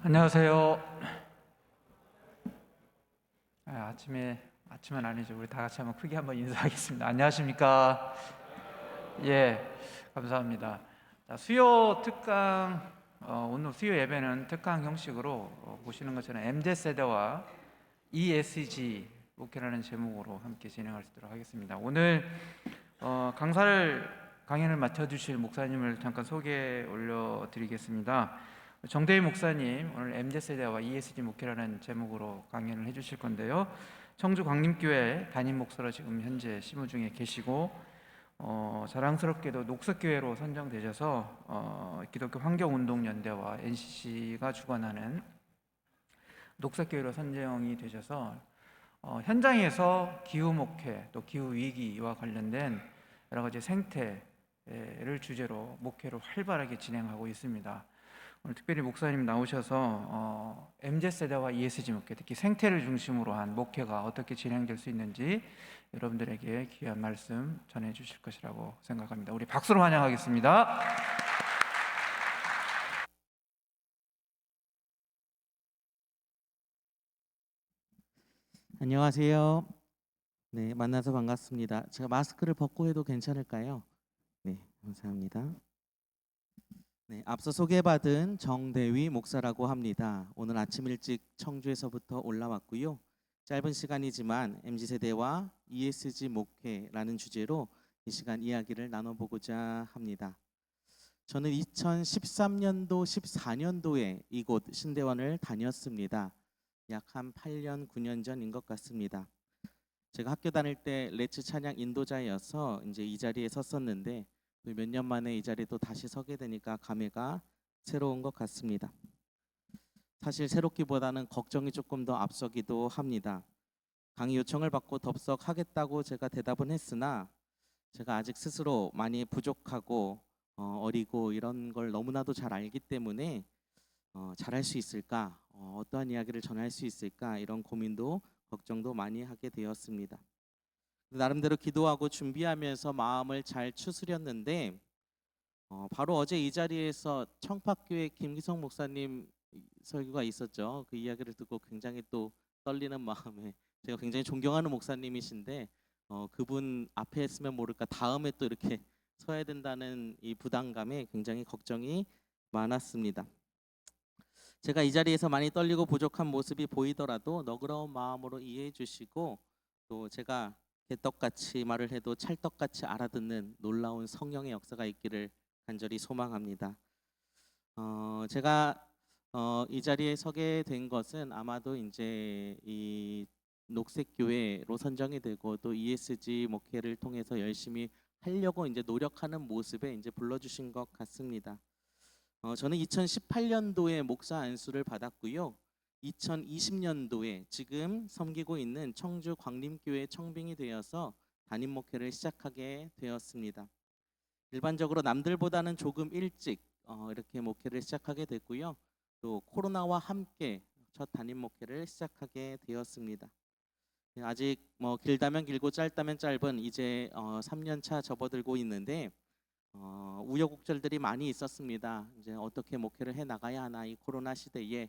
안녕하세요. 아침은 아니죠. 우리 다 같이 한번 크게 한번 인사하겠습니다. 안녕하십니까? 예, 감사합니다. 자, 수요 특강, 오늘 수요 예배는 특강 형식으로 보시는 것처럼 MZ 세대와 ESG 목회라는 제목으로 함께 진행할 수 있도록 하겠습니다. 오늘 강연을 맡아주실 목사님을 잠깐 소개 올려드리겠습니다. 정대희 목사님, 오늘 MZ세대와 ESG 목회라는 제목으로 강연을 해주실 건데요. 청주 광림교회 담임 목사로 지금 현재 심우 중에 계시고 자랑스럽게도 녹색교회로 선정되셔서 기독교 환경운동연대와 NCC가 주관하는 녹색교회로 선정이 되셔서 현장에서 기후 목회, 또 기후 위기와 관련된 여러 가지 생태를 주제로 목회를 활발하게 진행하고 있습니다. 오늘 특별히 목사님 나오셔서 MZ세대와 ESG 목회, 특히 생태를 중심으로 한 목회가 어떻게 진행될 수 있는지 여러분들에게 귀한 말씀 전해 주실 것이라고 생각합니다. 우리 박수로 환영하겠습니다. 안녕하세요. 네, 만나서 반갑습니다. 제가 마스크를 벗고 해도 괜찮을까요? 네, 감사합니다. 네, 앞서 소개받은 정대위 목사라고 합니다. 오늘 아침 일찍 청주에서부터 올라왔고요. 짧은 시간이지만 MZ세대와 ESG 목회라는 주제로 이 시간 이야기를 나눠보고자 합니다. 저는 2013년도, 14년도에 이곳 신대원을 다녔습니다. 약 한 8년, 9년 전인 것 같습니다. 제가 학교 다닐 때 레츠 찬양 인도자여서 이제 이 자리에 섰었는데 몇 년 만에 이 자리에 또 다시 서게 되니까 감회가 새로운 것 같습니다. 사실 새롭기보다는 걱정이 조금 더 앞서기도 합니다. 강의 요청을 받고 덥석하겠다고 제가 대답은 했으나 제가 아직 스스로 많이 부족하고 어리고 이런 걸 너무나도 잘 알기 때문에 잘할 수 있을까? 어떠한 이야기를 전할 수 있을까? 이런 고민도 걱정도 많이 하게 되었습니다. 나름대로 기도하고 준비하면서 마음을 잘 추스렸는데 바로 어제 이 자리에서 청파교회 김기성 목사님 설교가 있었죠. 그 이야기를 듣고 굉장히 또 떨리는 마음에 제가 굉장히 존경하는 목사님이신데 그분 앞에 했으면 모를까 다음에 또 이렇게 서야 된다는 이 부담감에 굉장히 걱정이 많았습니다. 제가 이 자리에서 많이 떨리고 부족한 모습이 보이더라도 너그러운 마음으로 이해해 주시고 또 제가 개떡같이 말을 해도 찰떡같이 알아듣는 놀라운 성령의 역사가 있기를 간절히 소망합니다. 제가 이 자리에 서게 된 것은 아마도 이제 이 녹색교회로 선정이 되고 또 ESG 목회를 통해서 열심히 하려고 이제 노력하는 모습에 이제 불러주신 것 같습니다. 저는 2018년도에 목사 안수를 받았고요. 2020년도에 지금 섬기고 있는 청주 광림교회 청빙이 되어서 담임 목회를 시작하게 되었습니다. 일반적으로 남들보다는 조금 일찍 이렇게 목회를 시작하게 됐고요. 또 코로나와 함께 첫 담임 목회를 시작하게 되었습니다. 아직 뭐 길다면 길고 짧다면 짧은 이제 3년 차 접어들고 있는데 우여곡절들이 많이 있었습니다. 이제 어떻게 목회를 해 나가야 하나, 이 코로나 시대에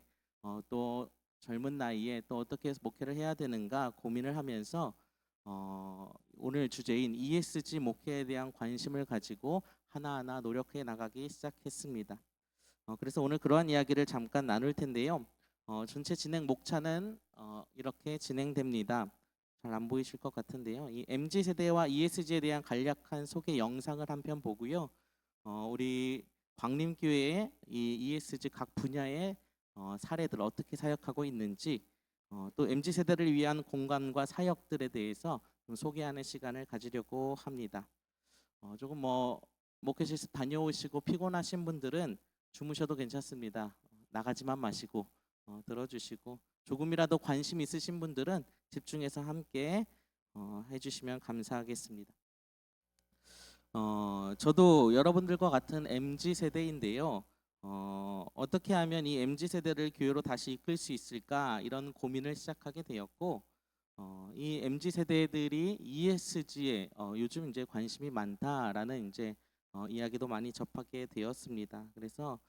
또 젊은 나이에 또 어떻게 목회를 해야 되는가 고민을 하면서 오늘 주제인 ESG 목회에 대한 관심을 가지고 하나하나 노력해 나가기 시작했습니다. 그래서 오늘 그러한 이야기를 잠깐 나눌 텐데요. 전체 진행 목차는 이렇게 진행됩니다. 잘 안 보이실 것 같은데요. 이 MZ세대와 ESG에 대한 간략한 소개 영상을 한 편 보고요. 우리 광림교회의 이 ESG 각 분야의 사례들 어떻게 사역하고 있는지 또 MZ세대를 위한 공간과 사역들에 대해서 좀 소개하는 시간을 가지려고 합니다. 조금 뭐 목회 실습 다녀오시고 피곤하신 분들은 주무셔도 괜찮습니다. 나가지만 마시고 들어주시고 조금이라도 관심 있으신 분들은 집중해서 함께 해주시면 감사하겠습니다. 저도 여러분들과 같은 MZ 세대인데요. 어떻게 하면 이 MZ 세대를 교회로 다시 이끌 수 있을까 이런 고민을 시작하게 되었고, 이 MZ 세대들이 ESG에 요즘 이제 관심이 많다라는 이제 이야기도 많이 접하게 되었습니다. 그래서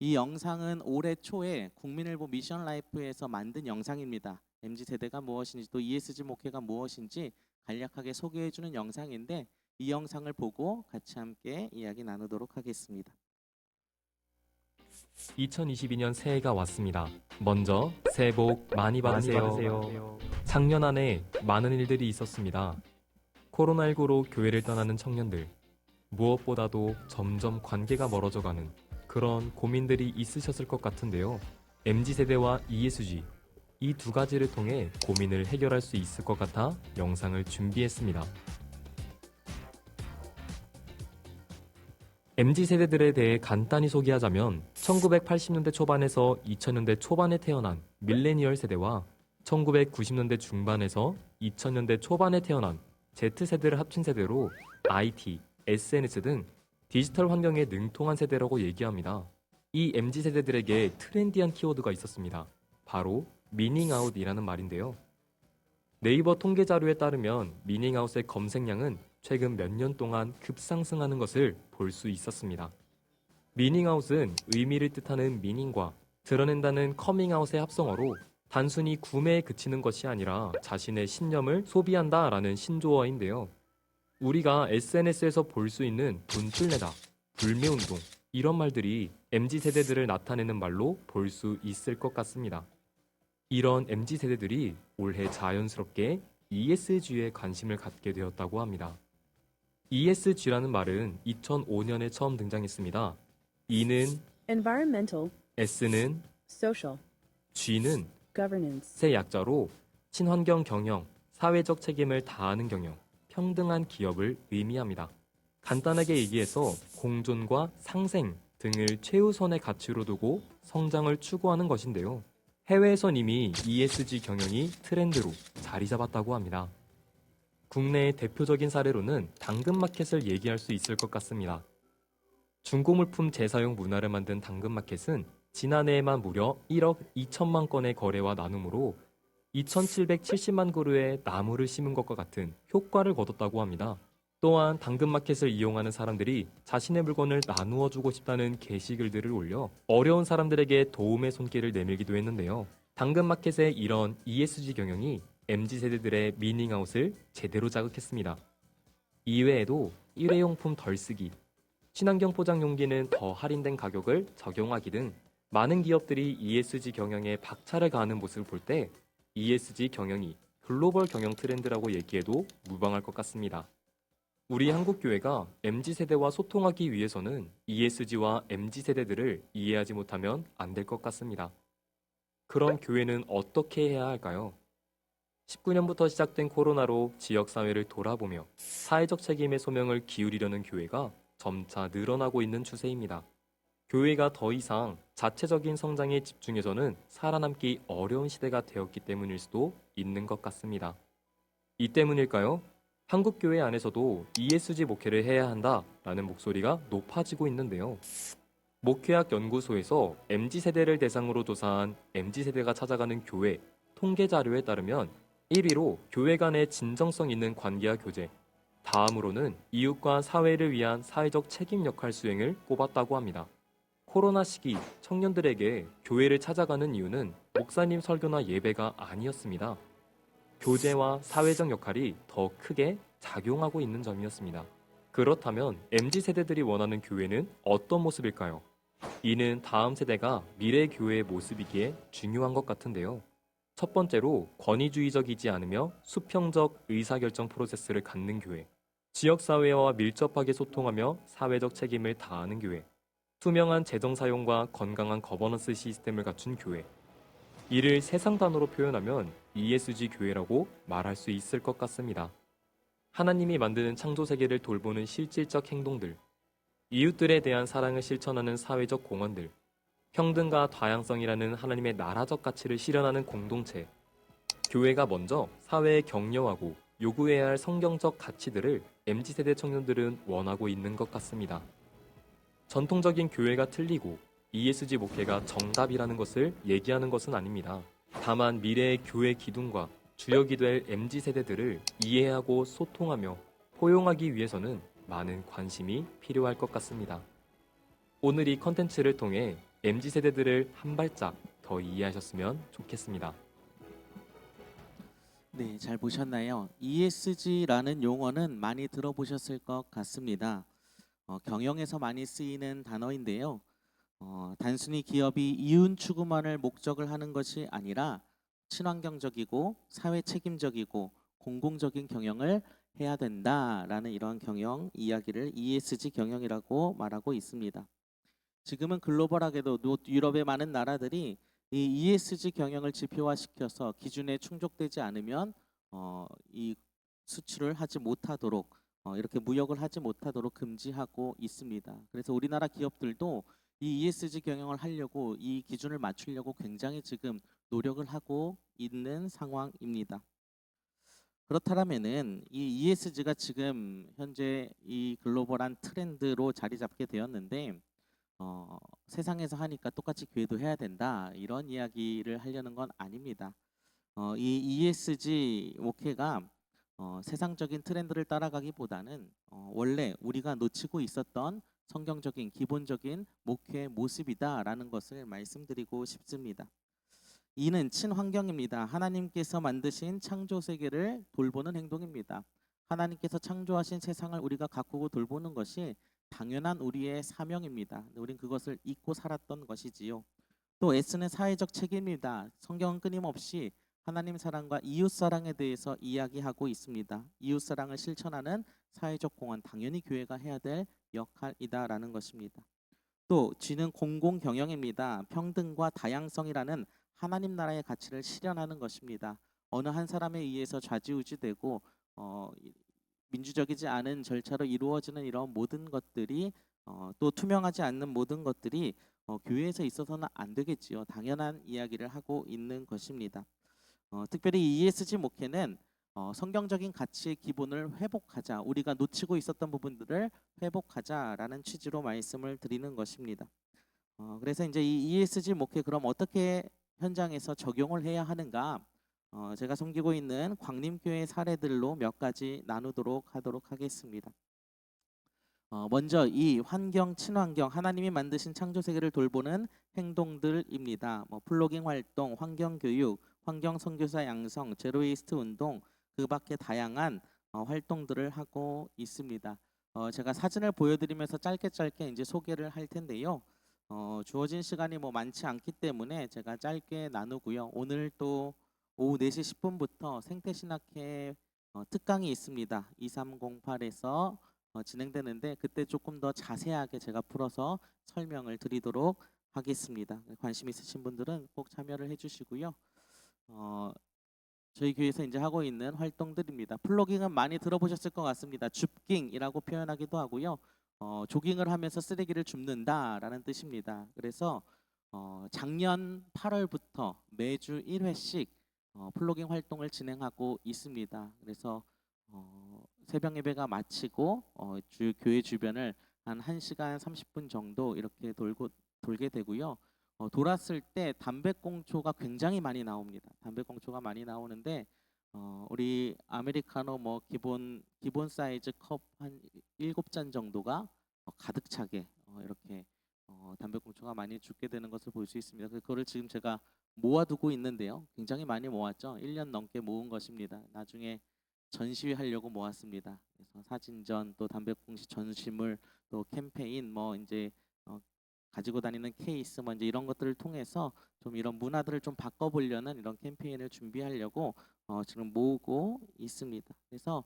이 영상은 올해 초에 국민일보 미션 라이프에서 만든 영상입니다. MZ 세대가 무엇인지 또 ESG 목회가 무엇인지 간략하게 소개해주는 영상인데 이 영상을 보고 같이 함께 이야기 나누도록 하겠습니다. 2022년 새해가 왔습니다. 먼저 새해 복 많이 받으세요. 작년 한 해 많은 일들이 있었습니다. 코로나19로 교회를 떠나는 청년들, 무엇보다도 점점 관계가 멀어져가는 그런 고민들이 있으셨을 것 같은데요. MZ세대와 ESG, 이 두 가지를 통해 고민을 해결할 수 있을 것 같아 영상을 준비했습니다. MZ세대들에 대해 간단히 소개하자면 1980년대 초반에서 2000년대 초반에 태어난 밀레니얼 세대와 1990년대 중반에서 2000년대 초반에 태어난 Z세대를 합친 세대로 IT, SNS 등 디지털 환경에 능통한 세대라고 얘기합니다. 이 MZ세대들에게 트렌디한 키워드가 있었습니다. 바로 미닝아웃이라는 말인데요. 네이버 통계 자료에 따르면 미닝아웃의 검색량은 최근 몇 년 동안 급상승하는 것을 볼 수 있었습니다. 미닝아웃은 의미를 뜻하는 미닝과 드러낸다는 커밍아웃의 합성어로 단순히 구매에 그치는 것이 아니라 자신의 신념을 소비한다라는 신조어인데요. 우리가 SNS에서 볼 수 있는 돈줄내다, 불매운동 이런 말들이 MZ세대들을 나타내는 말로 볼 수 있을 것 같습니다. 이런 MZ세대들이 올해 자연스럽게 ESG에 관심을 갖게 되었다고 합니다. ESG라는 말은 2005년에 처음 등장했습니다. E는 Environmental, S는 social, G는 governance. 세 약자로 친환경 경영, 사회적 책임을 다하는 경영, 평등한 기업을 의미합니다. 간단하게 얘기해서 공존과 상생 등을 최우선의 가치로 두고 성장을 추구하는 것인데요. 해외에선 이미 ESG 경영이 트렌드로 자리 잡았다고 합니다. 국내의 대표적인 사례로는 당근마켓을 얘기할 수 있을 것 같습니다. 중고물품 재사용 문화를 만든 당근마켓은 지난해에만 무려 1억 2천만 건의 거래와 나눔으로 2,770만 그루의 나무를 심은 것과 같은 효과를 거뒀다고 합니다. 또한 당근마켓을 이용하는 사람들이 자신의 물건을 나누어 주고 싶다는 게시글들을 올려 어려운 사람들에게 도움의 손길을 내밀기도 했는데요. 당근마켓의 이런 ESG 경영이 MZ세대들의 미닝아웃을 제대로 자극했습니다. 이외에도 일회용품 덜 쓰기, 친환경 포장 용기는 더 할인된 가격을 적용하기 등 많은 기업들이 ESG 경영에 박차를 가하는 모습을 볼 때 ESG 경영이 글로벌 경영 트렌드라고 얘기해도 무방할 것 같습니다. 우리 한국교회가 MZ세대와 소통하기 위해서는 ESG와 MZ세대들을 이해하지 못하면 안 될 것 같습니다. 그럼 교회는 어떻게 해야 할까요? 19년부터 시작된 코로나로 지역사회를 돌아보며 사회적 책임의 소명을 기울이려는 교회가 점차 늘어나고 있는 추세입니다. 교회가 더 이상 자체적인 성장에 집중해서는 살아남기 어려운 시대가 되었기 때문일 수도 있는 것 같습니다. 이 때문일까요? 한국교회 안에서도 ESG 목회를 해야 한다라는 목소리가 높아지고 있는데요. 목회학 연구소에서 MZ세대를 대상으로 조사한 MZ세대가 찾아가는 교회 통계 자료에 따르면 1위로 교회 간의 진정성 있는 관계와 교제, 다음으로는 이웃과 사회를 위한 사회적 책임 역할 수행을 꼽았다고 합니다. 코로나 시기 청년들에게 교회를 찾아가는 이유는 목사님 설교나 예배가 아니었습니다. 교제와 사회적 역할이 더 크게 작용하고 있는 점이었습니다. 그렇다면 MZ세대들이 원하는 교회는 어떤 모습일까요? 이는 다음 세대가 미래 교회의 모습이기에 중요한 것 같은데요. 첫 번째로 권위주의적이지 않으며 수평적 의사결정 프로세스를 갖는 교회, 지역사회와 밀접하게 소통하며 사회적 책임을 다하는 교회, 투명한 재정 사용과 건강한 거버넌스 시스템을 갖춘 교회. 이를 세상 단어로 표현하면 ESG 교회라고 말할 수 있을 것 같습니다. 하나님이 만드는 창조 세계를 돌보는 실질적 행동들, 이웃들에 대한 사랑을 실천하는 사회적 공헌들, 평등과 다양성이라는 하나님의 나라적 가치를 실현하는 공동체. 교회가 먼저 사회에 격려하고 요구해야 할 성경적 가치들을 MZ세대 청년들은 원하고 있는 것 같습니다. 전통적인 교회가 틀리고 ESG 목회가 정답이라는 것을 얘기하는 것은 아닙니다. 다만 미래의 교회 기둥과 주역이 될 MZ세대들을 이해하고 소통하며 포용하기 위해서는 많은 관심이 필요할 것 같습니다. 오늘 이 컨텐츠를 통해 MZ 세대들을 한 발짝 더 이해하셨으면 좋겠습니다. 네, 잘 보셨나요? ESG라는 용어는 많이 들어보셨을 것 같습니다. 경영에서 많이 쓰이는 단어인데요. 단순히 기업이 이윤 추구만을 목적을 하는 것이 아니라 친환경적이고 사회 책임적이고 공공적인 경영을 해야 된다라는 이러한 경영 이야기를 ESG 경영이라고 말하고 있습니다. 지금은 글로벌하게도 유럽의 많은 나라들이 이 ESG 경영을 지표화시켜서 기준에 충족되지 않으면 이 수출을 하지 못하도록 이렇게 무역을 하지 못하도록 금지하고 있습니다. 그래서 우리나라 기업들도 이 ESG 경영을 하려고 이 기준을 맞추려고 굉장히 지금 노력을 하고 있는 상황입니다. 그렇다면은 이 ESG가 지금 현재 이 글로벌한 트렌드로 자리 잡게 되었는데 세상에서 하니까 똑같이 교회도 해야 된다 이런 이야기를 하려는 건 아닙니다. 이 ESG 목회가 세상적인 트렌드를 따라가기보다는 원래 우리가 놓치고 있었던 성경적인 기본적인 목회의 모습이다라는 것을 말씀드리고 싶습니다. 이는 친환경입니다. 하나님께서 만드신 창조 세계를 돌보는 행동입니다. 하나님께서 창조하신 세상을 우리가 가꾸고 돌보는 것이 당연한 우리의 사명입니다. 우린 그것을 잊고 살았던 것이지요. 또 S는 사회적 책임입니다. 성경은 끊임없이 하나님 사랑과 이웃 사랑에 대해서 이야기하고 있습니다. 이웃 사랑을 실천하는 사회적 공헌, 당연히 교회가 해야 될 역할이다라는 것입니다. 또 G는 공공 경영입니다. 평등과 다양성이라는 하나님 나라의 가치를 실현하는 것입니다. 어느 한 사람에 의해서 좌지우지되고 민주적이지 않은 절차로 이루어지는 이런 모든 것들이 또 투명하지 않는 모든 것들이 교회에서 있어서는 안 되겠지요. 당연한 이야기를 하고 있는 것입니다. 특별히 ESG 목회는 성경적인 가치의 기본을 회복하자, 우리가 놓치고 있었던 부분들을 회복하자라는 취지로 말씀을 드리는 것입니다. 그래서 이제 이 ESG 목회 그럼 어떻게 현장에서 적용을 해야 하는가? 제가 섬기고 있는 광림교회 사례들로 몇 가지 나누도록 하도록 하겠습니다. 먼저 이 환경, 친환경, 하나님이 만드신 창조 세계를 돌보는 행동들입니다. 플로깅 활동, 환경 교육, 환경 선교사 양성, 제로웨이스트 운동, 그 밖에 다양한 활동들을 하고 있습니다. 제가 사진을 보여드리면서 짧게 이제 소개를 할 텐데요. 주어진 시간이 많지 않기 때문에 제가 짧게 나누고요. 오늘 또 오후 4시 10분부터 생태신학회 특강이 있습니다. 2308에서 진행되는데 그때 조금 더 자세하게 제가 풀어서 설명을 드리도록 하겠습니다. 관심 있으신 분들은 꼭 참여를 해주시고요. 저희 교회에서 이제 하고 있는 활동들입니다. 플로깅은 많이 들어보셨을 것 같습니다. 줍깅이라고 표현하기도 하고요. 조깅을 하면서 쓰레기를 줍는다라는 뜻입니다. 그래서 작년 8월부터 매주 1회씩 플로깅 활동을 진행하고 있습니다. 그래서 새벽 예배가 마치고 교회 주변을 한 1시간 30분 정도 이렇게 돌게 되고요. 돌았을 때 담배꽁초가 굉장히 많이 나옵니다. 담배꽁초가 많이 나오는데 우리 아메리카노 기본 사이즈 컵 한 7잔 정도가 가득 차게 이렇게 담배꽁초가 많이 죽게 되는 것을 볼 수 있습니다. 그거를 지금 제가 모아두고 있는데요. 굉장히 많이 모았죠. 1년 넘게 모은 것입니다. 나중에 전시회하려고 모았습니다. 그래서 사진전, 또 담배꽁초 전시물, 또 캠페인, 이제 가지고 다니는 케이스, 이제 이런 것들을 통해서 좀 이런 문화들을 좀 바꿔보려는 이런 캠페인을 준비하려고 지금 모으고 있습니다. 그래서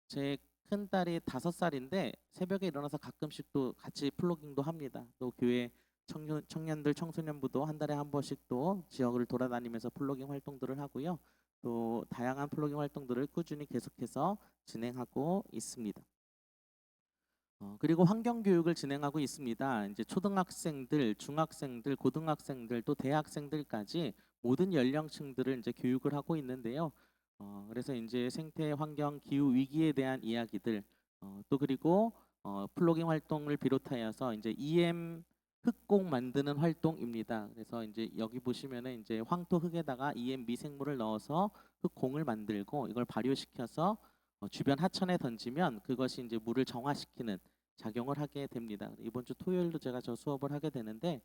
제 큰 딸이 5살인데 새벽에 일어나서 가끔씩 또 같이 플로깅도 합니다. 또 교회 청년들 청소년부도 한 달에 한 번씩 또 지역을 돌아다니면서 플로깅 활동들을 하고요. 또 다양한 플로깅 활동들을 꾸준히 계속해서 진행하고 있습니다. 그리고 환경 교육을 진행하고 있습니다. 이제 초등학생들, 중학생들, 고등학생들, 또 대학생들까지 모든 연령층들을 이제 교육을 하고 있는데요. 그래서 이제 생태, 환경, 기후 위기에 대한 이야기들, 또 그리고 플로깅 활동을 비롯하여서 이제 EM 흙공 만드는 활동입니다. 그래서 이제 여기 보시면은 이제 황토 흙에다가 EM 미생물을 넣어서 흙공을 만들고 이걸 발효시켜서 주변 하천에 던지면 그것이 이제 물을 정화시키는 작용을 하게 됩니다. 이번 주 토요일도 제가 저 수업을 하게 되는데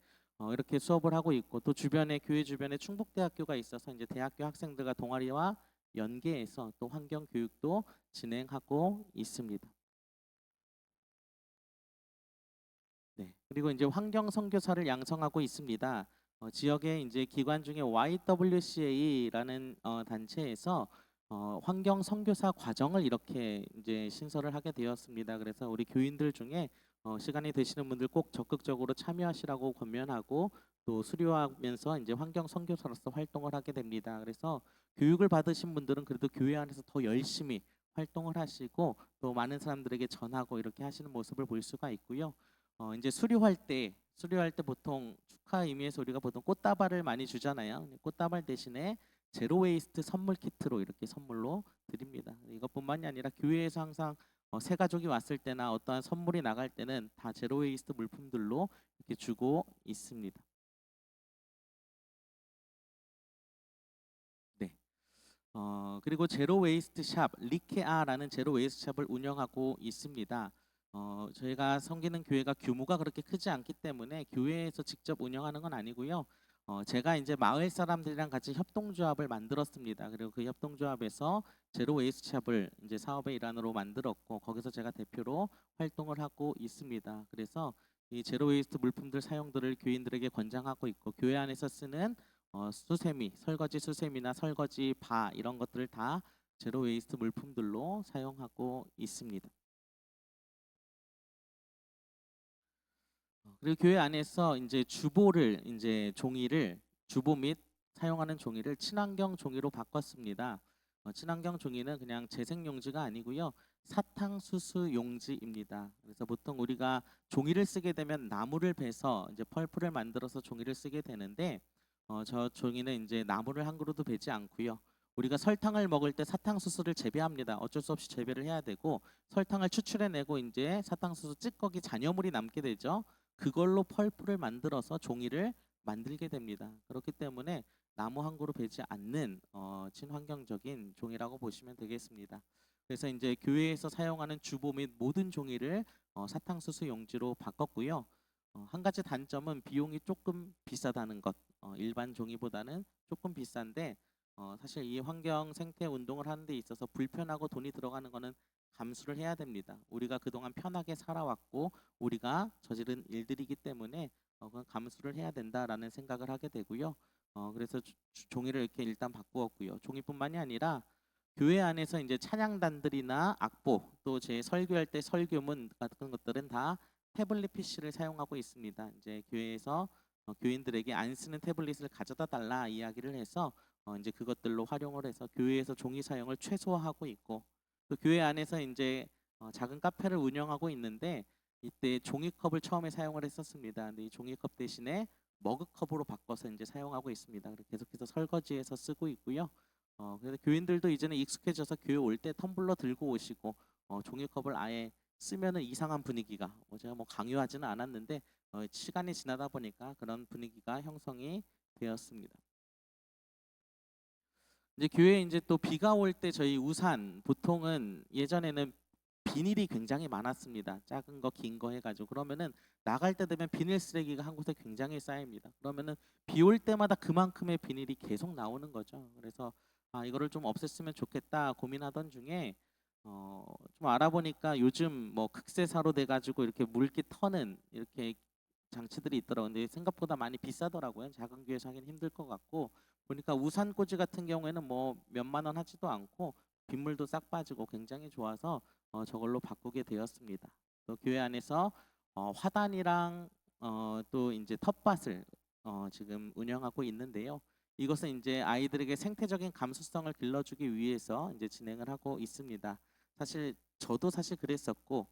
이렇게 수업을 하고 있고 또 주변에 교회 주변에 충북대학교가 있어서 이제 대학교 학생들과 동아리와 연계해서 또 환경 교육도 진행하고 있습니다. 네. 그리고 이제 환경 선교사를 양성하고 있습니다. 지역의 이제 기관 중에 YWCA라는 단체에서 환경 선교사 과정을 이렇게 이제 신설을 하게 되었습니다. 그래서 우리 교인들 중에 시간이 되시는 분들 꼭 적극적으로 참여하시라고 권면하고 또 수료하면서 이제 환경 선교사로서 활동을 하게 됩니다. 그래서 교육을 받으신 분들은 그래도 교회 안에서 더 열심히 활동을 하시고 또 많은 사람들에게 전하고 이렇게 하시는 모습을 볼 수가 있고요. 이제 수료할 때 보통 축하 의미에서 우리가 보통 꽃다발을 많이 주잖아요. 근데 꽃다발 대신에 제로 웨이스트 선물 키트로 이렇게 선물로 드립니다. 이것뿐만이 아니라 교회에서 항상 새 가족이 왔을 때나 어떠한 선물이 나갈 때는 다 제로 웨이스트 물품들로 이렇게 주고 있습니다. 네. 그리고 제로 웨이스트 샵 리케아라는 제로 웨이스트 샵을 운영하고 있습니다. 저희가 섬기는 교회가 규모가 그렇게 크지 않기 때문에 교회에서 직접 운영하는 건 아니고요. 제가 이제 마을 사람들이랑 같이 협동조합을 만들었습니다. 그리고 그 협동조합에서 제로 웨이스트 샵을 이제 사업의 일환으로 만들었고 거기서 제가 대표로 활동을 하고 있습니다. 그래서 이 제로 웨이스트 물품들 사용들을 교인들에게 권장하고 있고 교회 안에서 쓰는 수세미, 설거지 수세미나 설거지 바 이런 것들을 다 제로 웨이스트 물품들로 사용하고 있습니다. 그리고 교회 안에서 이제 주보 및 사용하는 종이를 친환경 종이로 바꿨습니다. 친환경 종이는 그냥 재생 용지가 아니고요. 사탕수수 용지입니다. 그래서 보통 우리가 종이를 쓰게 되면 나무를 베서 이제 펄프를 만들어서 종이를 쓰게 되는데 저 종이는 이제 나무를 한 그루도 베지 않고요. 우리가 설탕을 먹을 때 사탕수수를 재배합니다. 어쩔 수 없이 재배를 해야 되고 설탕을 추출해내고 이제 사탕수수 찌꺼기 잔여물이 남게 되죠. 그걸로 펄프를 만들어서 종이를 만들게 됩니다. 그렇기 때문에 나무 한 그루 베지 않는 친환경적인 종이라고 보시면 되겠습니다. 그래서 이제 교회에서 사용하는 주보 및 모든 종이를 사탕수수 용지로 바꿨고요. 한 가지 단점은 비용이 조금 비싸다는 것. 일반 종이보다는 조금 비싼데 사실 이 환경 생태 운동을 하는 데 있어서 불편하고 돈이 들어가는 거는 감수를 해야 됩니다. 우리가 그동안 편하게 살아왔고 우리가 저지른 일들이기 때문에 그건 감수를 해야 된다라는 생각을 하게 되고요. 그래서 종이를 이렇게 일단 바꾸었고요. 종이뿐만이 아니라 교회 안에서 이제 찬양단들이나 악보 또 제 설교할 때 설교문 같은 것들은 다 태블릿 PC를 사용하고 있습니다. 이제 교회에서 교인들에게 안 쓰는 태블릿을 가져다 달라 이야기를 해서 이제 그것들로 활용을 해서 교회에서 종이 사용을 최소화하고 있고 또 교회 안에서 이제 작은 카페를 운영하고 있는데 이때 종이컵을 처음에 사용을 했었습니다. 근데 이 종이컵 대신에 머그컵으로 바꿔서 이제 사용하고 있습니다. 그래서 계속해서 설거지에서 쓰고 있고요. 그래서 교인들도 이제는 익숙해져서 교회 올 때 텀블러 들고 오시고 종이컵을 아예 쓰면은 이상한 분위기가 제가 뭐 강요하지는 않았는데 시간이 지나다 보니까 그런 분위기가 형성이 되었습니다. 이제 교회에 이제 또 비가 올 때 저희 우산 보통은 예전에는 비닐이 굉장히 많았습니다. 작은 거, 긴 거 해가지고 그러면은 나갈 때 되면 비닐 쓰레기가 한 곳에 굉장히 쌓입니다. 그러면은 비 올 때마다 그만큼의 비닐이 계속 나오는 거죠. 그래서 이거를 좀 없앴으면 좋겠다 고민하던 중에 좀 알아보니까 요즘 뭐 극세사로 돼가지고 이렇게 물기 터는 이렇게 장치들이 있더라고요. 근데 생각보다 많이 비싸더라고요. 작은 교회에서 하긴 힘들 것 같고 보니까 우산 꽂이 같은 경우에는 뭐 몇만 원 하지도 않고 빗물도 싹 빠지고 굉장히 좋아서 저걸로 바꾸게 되었습니다. 또 교회 안에서 화단이랑 또 이제 텃밭을 지금 운영하고 있는데요. 이것은 이제 아이들에게 생태적인 감수성을 길러주기 위해서 이제 진행을 하고 있습니다. 사실 저도 사실 그랬었고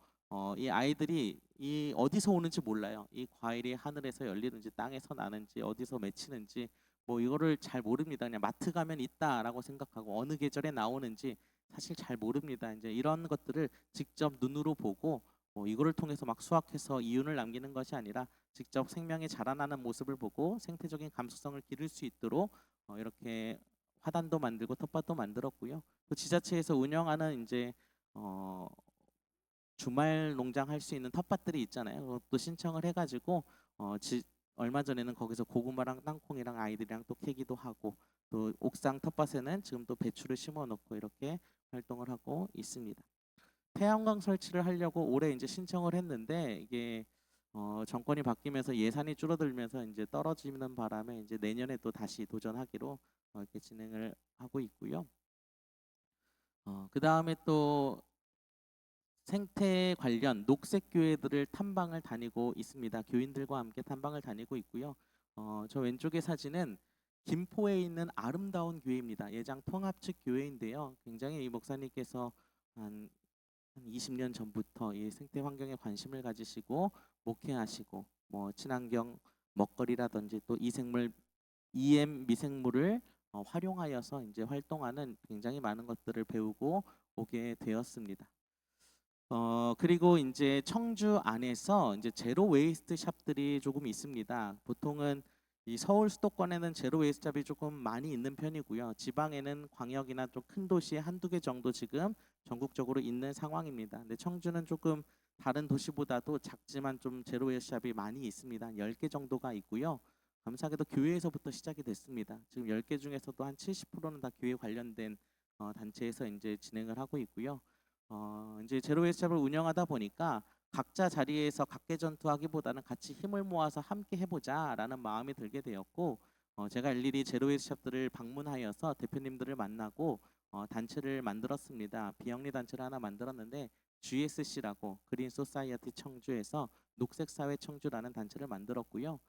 이 아이들이 이 어디서 오는지 몰라요. 이 과일이 하늘에서 열리는지 땅에서 나는지 어디서 맺히는지 뭐 이거를 잘 모릅니다. 그냥 마트 가면 있다라고 생각하고 어느 계절에 나오는지 사실 잘 모릅니다. 이제 이런 것들을 직접 눈으로 보고 이거를 통해서 막 수확해서 이윤을 남기는 것이 아니라 직접 생명이 자라나는 모습을 보고 생태적인 감수성을 기를 수 있도록 이렇게 화단도 만들고 텃밭도 만들었고요. 또 지자체에서 운영하는 이제 주말 농장 할 수 있는 텃밭들이 있잖아요. 그것도 신청을 해가지고 얼마 전에는 거기서 고구마랑 땅콩이랑 아이들이랑 또 캐기도 하고, 또 옥상 텃밭에는 지금 또 배추를 심어 놓고 이렇게 활동을 하고 있습니다. 태양광 설치를 하려고 올해 이제 신청을 했는데 이게 정권이 바뀌면서 예산이 줄어들면서 이제 떨어지는 바람에 이제 내년에 또 다시 도전하기로 이렇게 진행을 하고 있고요. 그 다음에 또 생태 관련 녹색 교회들을 탐방을 다니고 있습니다. 교인들과 함께 탐방을 다니고 있고요. 저 왼쪽의 사진은 김포에 있는 아름다운 교회입니다. 예장 통합측 교회인데요. 굉장히 이 목사님께서 한 20년 전부터 이 생태 환경에 관심을 가지시고 목회하시고, 뭐 친환경 먹거리라든지 또 이생물 EM 미생물을 활용하여서 이제 활동하는 굉장히 많은 것들을 배우고 오게 되었습니다. 그리고 이제 청주 안에서 이제 제로 웨이스트 샵들이 조금 있습니다. 보통은 이 서울 수도권에는 제로 웨이스트 샵이 조금 많이 있는 편이고요. 지방에는 광역이나 좀 큰 도시에 한두 개 정도 지금 전국적으로 있는 상황입니다. 근데 청주는 조금 다른 도시보다도 작지만 좀 제로 웨이스트 샵이 많이 있습니다. 10개 정도가 있고요. 감사하게도 교회에서부터 시작이 됐습니다. 지금 10개 중에서도 한 70%는 다 교회 관련된 단체에서 이제 진행을 하고 있고요. 이제 제로웨이스트 샵을 운영하다 보니까 각자 자리에서 각계전투하기보다는 같이 힘을 모아서 함께 해보자라는 마음이 들게 되었고, 제가 일일이 제로웨이스트 샵들을 방문하여서 대표님들을 만나고 단체를 만들었습니다. 비영리 단체를 하나 만들었는데 GSC라고 그린 소사이어티 청주에서 녹색 사회 청주라는 단체를 만들었고요.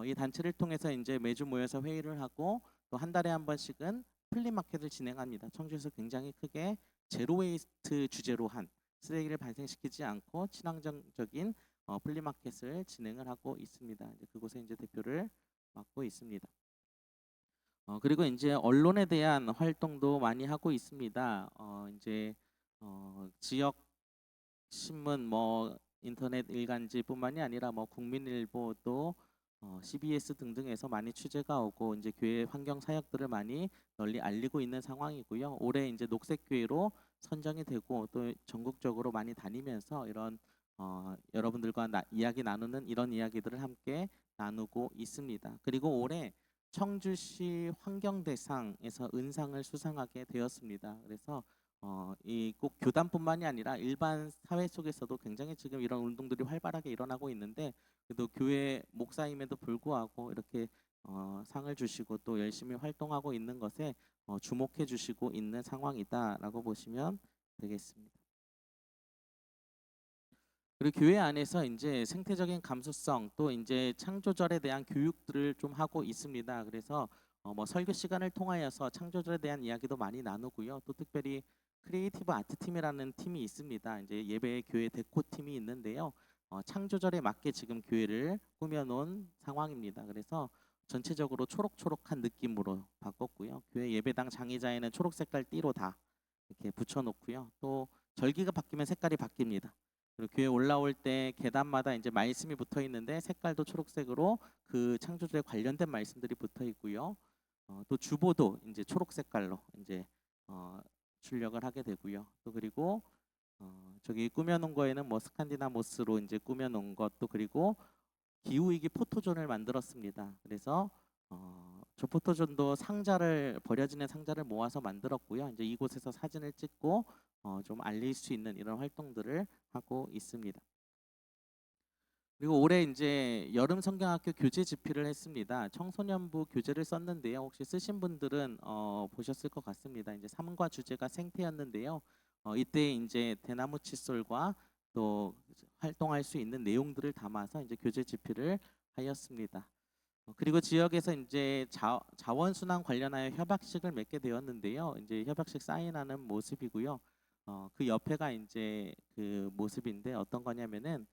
이 단체를 통해서 이제 매주 모여서 회의를 하고 또 한 달에 한 번씩은 플리마켓을 진행합니다. 청주에서 굉장히 크게 제로웨이스트 주제로 한, 쓰레기를 발생시키지 않고 친환경적인 플리마켓을 진행을 하고 있습니다. 이제 그곳에 이제 대표를 맡고 있습니다. 그리고 이제 언론에 대한 활동도 많이 하고 있습니다. 이제 지역 신문, 뭐 인터넷 일간지뿐만이 아니라 뭐 국민일보도 CBS 등등에서 많이 취재가 오고 이제 교회 환경 사역들을 많이 널리 알리고 있는 상황이고요. 올해 이제 녹색 교회로 선정이 되고 또 전국적으로 많이 다니면서 이런 여러분들과 이야기 나누는 이런 이야기들을 함께 나누고 있습니다. 그리고 올해 청주시 환경대상에서 은상을 수상하게 되었습니다. 그래서 이 꼭 교단뿐만이 아니라 일반 사회 속에서도 굉장히 지금 이런 운동들이 활발하게 일어나고 있는데, 그래도 교회 목사임에도 불구하고 이렇게 상을 주시고 또 열심히 활동하고 있는 것에 주목해 주시고 있는 상황이다라고 보시면 되겠습니다. 그리고 교회 안에서 이제 생태적인 감수성 또 이제 창조절에 대한 교육들을 좀 하고 있습니다. 그래서 뭐 설교 시간을 통하여서 창조절에 대한 이야기도 많이 나누고요. 또 특별히 크리에이티브 아트 팀이라는 팀이 있습니다. 이제 예배 교회 데코 팀이 있는데요. 창조절에 맞게 지금 교회를 꾸며놓은 상황입니다. 그래서 전체적으로 초록초록한 느낌으로 바꿨고요. 교회 예배당 장의자에는 초록 색깔 띠로 다 이렇게 붙여놓고요. 또 절기가 바뀌면 색깔이 바뀝니다. 그리고 교회 올라올 때 계단마다 이제 말씀이 붙어 있는데 색깔도 초록색으로 그 창조절에 관련된 말씀들이 붙어 있고요. 또 주보도 이제 초록 색깔로 이제 출력을 하게 되고요. 또 그리고 저기 꾸며놓은 거에는 뭐 스칸디나모스로 이제 꾸며놓은 것도, 그리고 기후위기 포토존을 만들었습니다. 그래서 저 포토존도 상자를, 버려지는 상자를 모아서 만들었고요. 이제 이곳에서 사진을 찍고 좀 알릴 수 있는 이런 활동들을 하고 있습니다. 그리고 올해 이제 여름 성경학교 교재 집필을 했습니다. 청소년부 교재를 썼는데요. 혹시 쓰신 분들은 보셨을 것 같습니다. 이제 3과 주제가 생태였는데요. 이때 이제 대나무 칫솔과 또 활동할 수 있는 내용들을 담아서 이제 교재 집필을 하였습니다. 그리고 지역에서 이제 자원순환 관련하여 협약식을 맺게 되었는데요. 이제 협약식 사인하는 모습이고요. 그 옆에가 이제 그 모습인데 어떤 거냐면은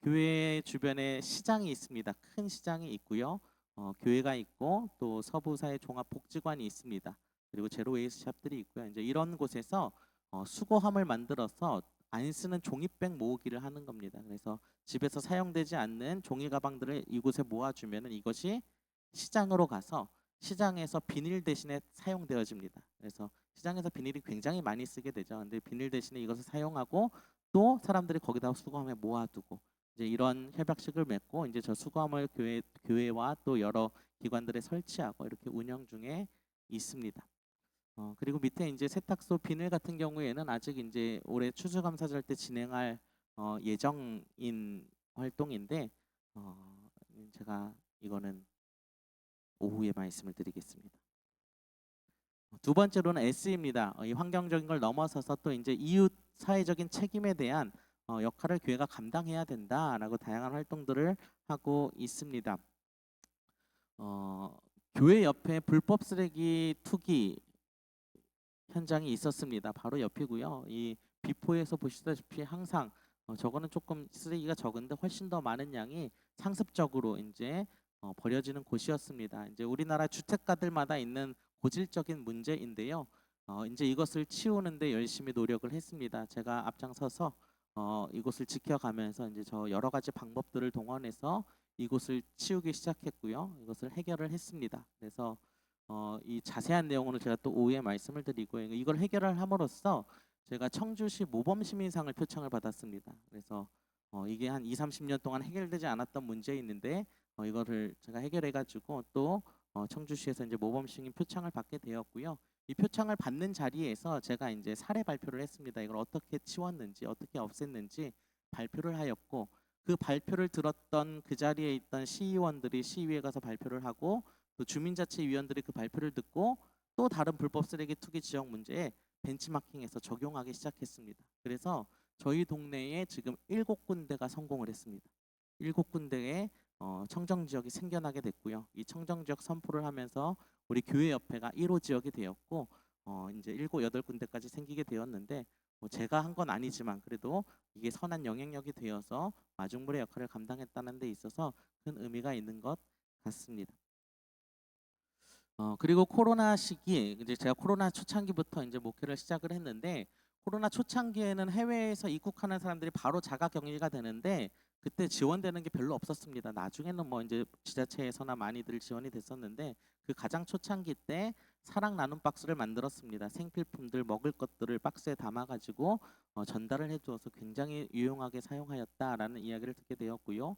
교회 주변에 시장이 있습니다. 큰 시장이 있고요. 교회가 있고 또 서부사회 종합복지관이 있습니다. 그리고 제로웨이스 샵들이 있고요. 이제 이런 곳에서 수거함을 만들어서 안 쓰는 종이백 모으기를 하는 겁니다. 그래서 집에서 사용되지 않는 종이 가방들을 이곳에 모아주면은 이것이 시장으로 가서 시장에서 비닐 대신에 사용되어집니다. 그래서 시장에서 비닐이 굉장히 많이 쓰게 되죠. 근데 비닐 대신에 이것을 사용하고 또 사람들이 거기다 수거함에 모아두고 이제 이런 협약식을 맺고 이제 저 수거함을 교회와 또 여러 기관들에 설치하고 이렇게 운영 중에 있습니다. 그리고 밑에 이제 세탁소 비늘 같은 경우에는 아직 이제 올해 추수감사절 때 진행할 예정인 활동인데 제가 이거는 오후에 말씀을 드리겠습니다. 두 번째로는 S입니다. 이 환경적인 걸 넘어서서 또 이제 이웃 사회적인 책임에 대한 역할을 교회가 감당해야 된다라고 다양한 활동들을 하고 있습니다. 교회 옆에 불법 쓰레기 투기 현장이 있었습니다. 바로 옆이고요. 이 비포에서 보시다시피 항상 저거는 조금 쓰레기가 적은데 훨씬 더 많은 양이 상습적으로 이제 버려지는 곳이었습니다. 이제 우리나라 주택가들마다 있는 고질적인 문제인데요. 이제 이것을 치우는데 열심히 노력을 했습니다. 제가 앞장서서 이곳을 지켜가면서 이제 저 여러 가지 방법들을 동원해서 이곳을 치우기 시작했고요. 이것을 해결을 했습니다. 그래서 이 자세한 내용은 제가 또 오후에 말씀을 드리고 이걸 해결을 함으로써 제가 청주시 모범시민상을 표창을 받았습니다. 그래서 이게 한 2, 30년 동안 해결되지 않았던 문제였는데 이거를 제가 해결해가지고 또 청주시에서 이제 모범시민 표창을 받게 되었고요. 이 표창을 받는 자리에서 제가 이제 사례 발표를 했습니다. 이걸 어떻게 치웠는지 어떻게 없앴는지 발표를 하였고 그 발표를 들었던 그 자리에 있던 시의원들이 시의회에 가서 발표를 하고 또 주민자치위원들이 그 발표를 듣고 또 다른 불법 쓰레기 투기 지역 문제에 벤치마킹해서 적용하기 시작했습니다. 그래서 저희 동네에 지금 7군데가 성공을 했습니다. 7군데의 청정 지역이 생겨나게 됐고요. 이 청정 지역 선포를 하면서 우리 교회 옆에가 1호 지역이 되었고 이제 7, 8군데까지 생기게 되었는데 제가 한 건 아니지만 그래도 이게 선한 영향력이 되어서 마중물의 역할을 감당했다는 데 있어서 큰 의미가 있는 것 같습니다. 그리고 코로나 시기에 이제 제가 코로나 초창기부터 이제 목회를 시작을 했는데 코로나 초창기에는 해외에서 입국하는 사람들이 바로 자가격리가 되는데 그때 지원되는 게 별로 없었습니다. 나중에는 뭐 이제 지자체에서나 많이들 지원이 됐었는데 그 가장 초창기 때 사랑 나눔 박스를 만들었습니다. 생필품들 먹을 것들을 박스에 담아가지고 전달을 해주어서 굉장히 유용하게 사용하였다라는 이야기를 듣게 되었고요.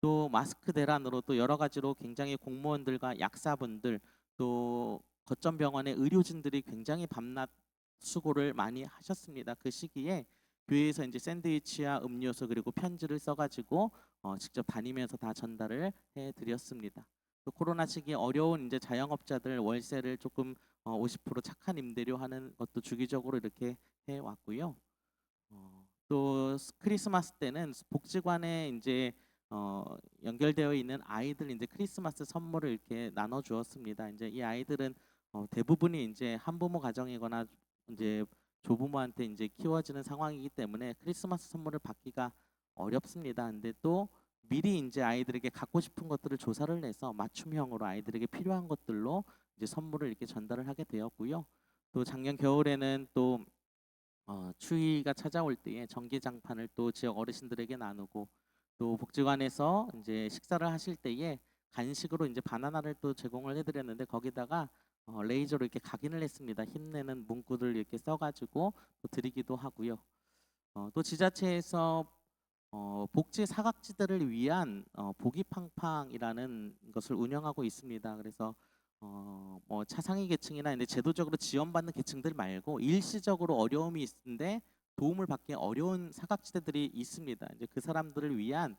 또 마스크 대란으로 또 여러 가지로 굉장히 공무원들과 약사분들 또 거점 병원의 의료진들이 굉장히 밤낮 수고를 많이 하셨습니다. 그 시기에 교회에서 이제 샌드위치와 음료수 그리고 편지를 써가지고 직접 다니면서 다 전달을 해드렸습니다. 또 코로나 시기에 어려운 이제 자영업자들 월세를 조금 50% 착한 임대료 하는 것도 주기적으로 이렇게 해왔고요. 또 크리스마스 때는 복지관에 이제 연결되어 있는 아이들 이제 크리스마스 선물을 이렇게 나눠 주었습니다. 이제 이 아이들은 대부분이 이제 한부모 가정이거나 이제 조부모한테 이제 키워지는 상황이기 때문에 크리스마스 선물을 받기가 어렵습니다. 근데 또 미리 이제 아이들에게 갖고 싶은 것들을 조사를 해서 맞춤형으로 아이들에게 필요한 것들로 이제 선물을 이렇게 전달을 하게 되었고요. 또 작년 겨울에는 또 추위가 찾아올 때에 전기장판을 또 지역 어르신들에게 나누고 또 복지관에서 이제 식사를 하실 때에 간식으로 이제 바나나를 또 제공을 해드렸는데 거기다가 레이저로 이렇게 각인을 했습니다. 힘내는 문구를 이렇게 써가지고 또 드리기도 하고요. 또 지자체에서 복지 사각지대를 위한 보기팡팡이라는 것을 운영하고 있습니다. 그래서 뭐 차상위 계층이나 이제 제도적으로 지원받는 계층들 말고 일시적으로 어려움이 있는데 도움을 받기 어려운 사각지대들이 있습니다. 이제 그 사람들을 위한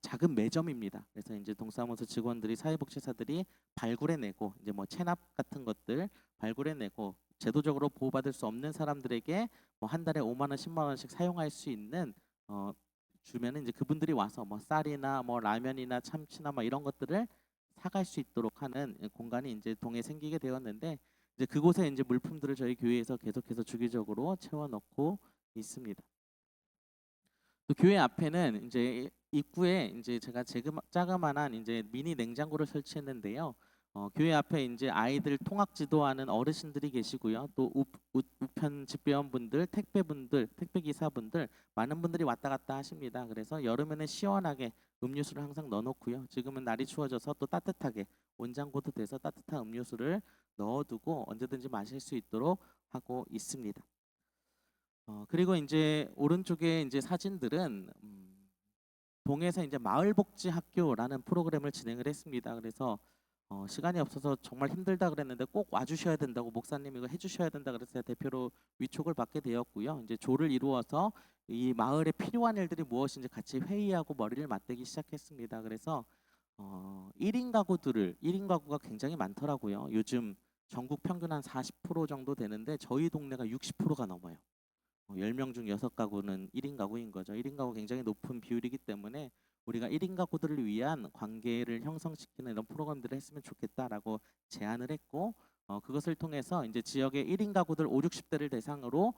작은 매점입니다. 그래서 이제 동사무소 직원들이 사회복지사들이 발굴해내고 이제 뭐 체납 같은 것들 발굴해내고 제도적으로 보호받을 수 없는 사람들에게 뭐 한 달에 5만 원, 10만 원씩 사용할 수 있는 주면은 이제 그분들이 와서 뭐 쌀이나 뭐 라면이나 참치나 뭐 이런 것들을 사갈 수 있도록 하는 공간이 이제 동에 생기게 되었는데 이제 그곳에 이제 물품들을 저희 교회에서 계속해서 주기적으로 채워넣고 있습니다. 또 교회 앞에는 이제 입구에 이제 제가 자그만한 이제 미니 냉장고를 설치했는데요. 교회 앞에 이제 아이들 통학 지도하는 어르신들이 계시고요. 또 우편 집배원분들, 택배분들, 택배 기사분들 많은 분들이 왔다 갔다 하십니다. 그래서 여름에는 시원하게 음료수를 항상 넣어놓고요. 지금은 날이 추워져서 또 따뜻하게 온장고도 돼서 따뜻한 음료수를 넣어두고 언제든지 마실 수 있도록 하고 있습니다. 그리고 이제 오른쪽에 이제 사진들은 동에서 이제 마을복지학교라는 프로그램을 진행을 했습니다. 그래서 시간이 없어서 정말 힘들다 그랬는데 꼭 와주셔야 된다고 목사님 이거 해주셔야 된다 그래서 제가 대표로 위촉을 받게 되었고요. 이제 조를 이루어서 이 마을에 필요한 일들이 무엇인지 같이 회의하고 머리를 맞대기 시작했습니다. 그래서 1인 가구들을 1인 가구가 굉장히 많더라고요. 요즘 전국 평균 한 40% 정도 되는데 저희 동네가 60%가 넘어요. 10명 중 6가구는 1인 가구인 거죠. 1인 가구 굉장히 높은 비율이기 때문에 우리가 1인 가구들을 위한 관계를 형성시키는 이런 프로그램들을 했으면 좋겠다라고 제안을 했고 그것을 통해서 이제 지역의 1인 가구들 5, 60대를 대상으로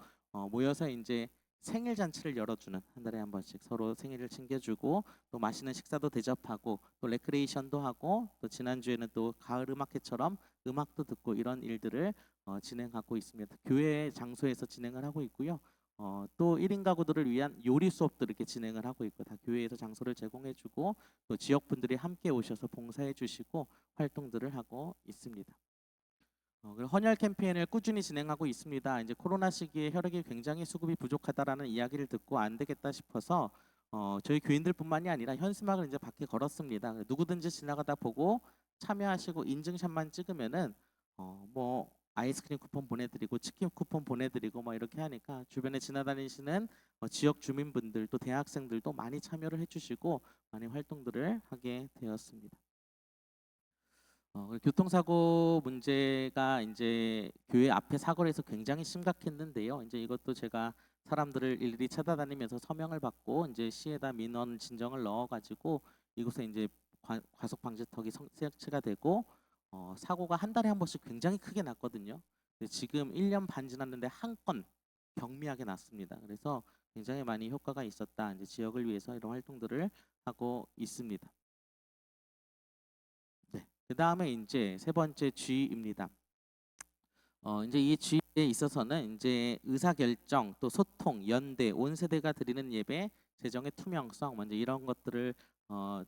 모여서 이제 생일 잔치를 열어주는 한 달에 한 번씩 서로 생일을 챙겨주고 또 맛있는 식사도 대접하고 또 레크레이션도 하고 또 지난주에는 또 가을 음악회처럼 음악도 듣고 이런 일들을 진행하고 있습니다. 교회 장소에서 진행을 하고 있고요. 또 1인 가구들을 위한 요리 수업도 이렇게 진행을 하고 있고 다 교회에서 장소를 제공해주고 또 지역분들이 함께 오셔서 봉사해주시고 활동들을 하고 있습니다. 그리고 헌혈 캠페인을 꾸준히 진행하고 있습니다. 이제 코로나 시기에 혈액이 굉장히 수급이 부족하다라는 이야기를 듣고 안 되겠다 싶어서 저희 교인들뿐만이 아니라 현수막을 이제 밖에 걸었습니다. 누구든지 지나가다 보고 참여하시고 인증샷만 찍으면은 뭐 아이스크림 쿠폰 보내드리고 치킨 쿠폰 보내드리고 뭐 이렇게 하니까 주변에 지나다니시는 지역 주민분들 또 대학생들도 많이 참여를 해주시고 많이 활동들을 하게 되었습니다. 교통사고 문제가 이제 교회 앞에 사거리에서 굉장히 심각했는데요. 이제 이것도 제가 사람들을 일일이 찾아다니면서 서명을 받고 이제 시에다 민원 진정을 넣어가지고 이곳에 이제 과속 방지턱이 설치가 되고 사고가 한 달에 한 번씩 굉장히 크게 났거든요. 근데 지금 1년 반 지났는데 한 건 경미하게 났습니다. 그래서 굉장히 많이 효과가 있었다. 이제 지역을 위해서 이런 활동들을 하고 있습니다. 네. 그 다음에 이제 세 번째 G입니다. 이제 이 G에 있어서는 이제 의사결정, 또 소통, 연대, 온 세대가 드리는 예배, 재정의 투명성, 먼저 이런 것들을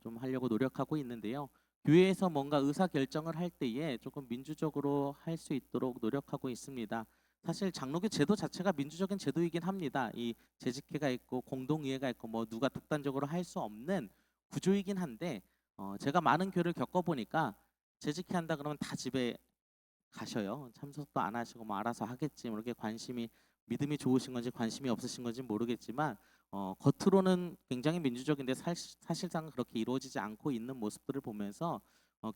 좀 하려고 노력하고 있는데요. 교회에서 뭔가 의사결정을 할 때에 조금 민주적으로 할 수 있도록 노력하고 있습니다. 사실 장로교 제도 자체가 민주적인 제도이긴 합니다. 이 재직회가 있고 공동의회가 있고 뭐 누가 독단적으로 할 수 없는 구조이긴 한데 제가 많은 교회를 겪어보니까 재직회 한다 그러면 다 집에 가셔요. 참석도 안 하시고 뭐 알아서 하겠지. 뭐 이렇게 관심이 믿음이 좋으신 건지 관심이 없으신 건지 모르겠지만 겉으로는 굉장히 민주적인데 사실상 그렇게 이루어지지 않고 있는 모습들을 보면서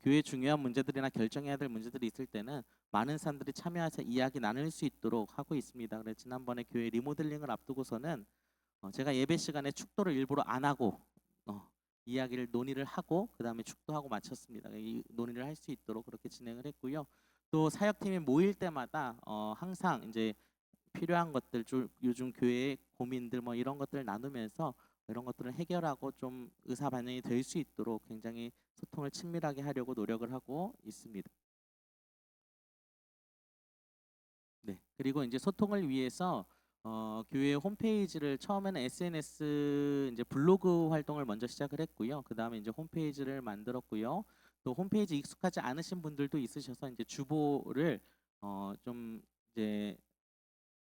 교회 중요한 문제들이나 결정해야 될 문제들이 있을 때는 많은 사람들이 참여해서 이야기 나눌 수 있도록 하고 있습니다. 그래서 지난번에 교회 리모델링을 앞두고서는 제가 예배 시간에 축도를 일부러 안 하고 이야기를 논의를 하고 그 다음에 축도하고 마쳤습니다. 이 논의를 할 수 있도록 그렇게 진행을 했고요. 또 사역팀이 모일 때마다 항상 이제 필요한 것들 요즘 교회의 고민들 뭐 이런 것들을 나누면서 이런 것들을 해결하고 좀 의사 반영이 될 수 있도록 굉장히 소통을 친밀하게 하려고 노력을 하고 있습니다. 네. 그리고 이제 소통을 위해서 교회 홈페이지를 처음에는 SNS 이제 블로그 활동을 먼저 시작을 했고요. 그 다음에 이제 홈페이지를 만들었고요. 또 홈페이지 익숙하지 않으신 분들도 있으셔서 이제 주보를 좀 이제